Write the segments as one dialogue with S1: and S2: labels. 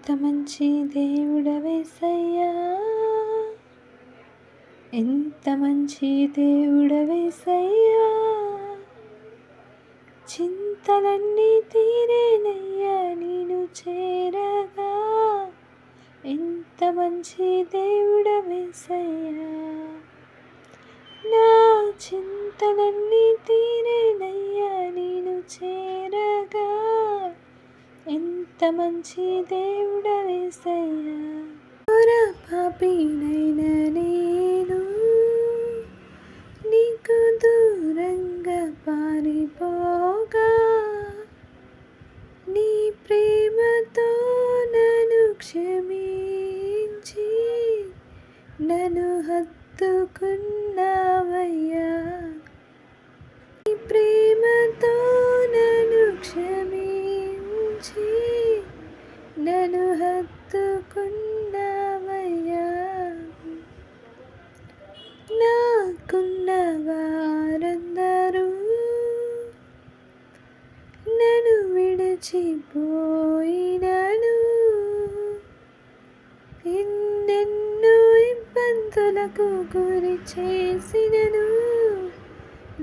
S1: ఎంత మంచి దేవుడవేసయ్యా, ఎంత మంచి దేవుడవేసయ్యా, చింతలన్నీ తీరేనయ్యా నిన్ను చేరగా. ఎంత మంచి దేవుడవేసయ్యా, నా చింతలన్నీ తీరేనయ్యా నిన్ను చేరగా. ఎంత మంచి దేవుడవేసయ్యా, పాపినైనా నేను నీకు దూరంగా పారిపోగా, నీ ప్రేమతో నన్ను క్షమించి నన్ను హత్తుకున్నావయ్యా. నీ ప్రేమతో నన్ను క్షమించి నన్ను హత్తుకున్నావయ్యా. నాకున్న వారందరూ నన్ను విడిచిపోయినను, ఎన్నెన్నో ఇబ్బందులకు గురి చేసినను,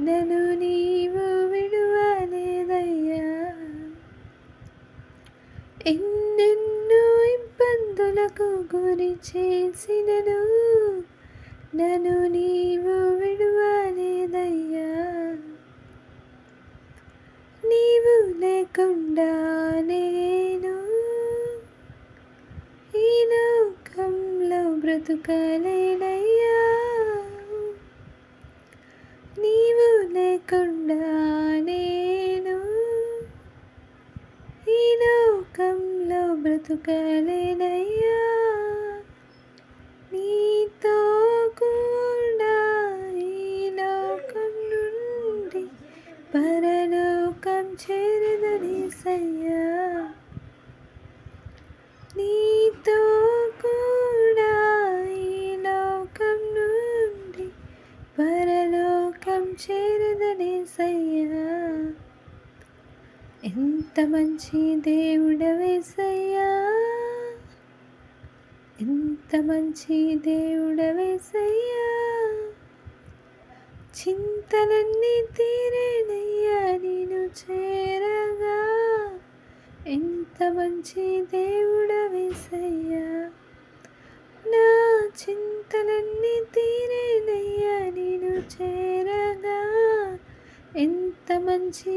S1: నన్ను నీవు విడువలేదయ్యా. ఎన్నెన్నో ఇబ్బందులకు గురి చేసినను, నన్ను నీవు విడువలేదయ్యా. నీవు లేకుండా నేను ఈ లోకంలో బ్రతుకలేనయ్యా. నీవు లేకుండా నేను ఈ లోకంలో బ్రతుకలేనయ్యా. నీతో కూడా ఈ లోకం నుండి పరలోకం చేరదనేసయ్యా. నీతో కూడా ఈ లోకం నుండి పరలోకం చేరదనేసయ్యా. ఎంత మంచి దేవుడవేసయ్యా, ఎంత మంచి దేవుడవేసయ్యా, చింతలన్నీ తీరేనయ్యా నిన్ను చేరగా. ఎంత మంచి దేవుడవేసయ్యా, నా చింతలన్నీ తీరేనయ్యా నిన్ను చేరగా. ఎంత మంచి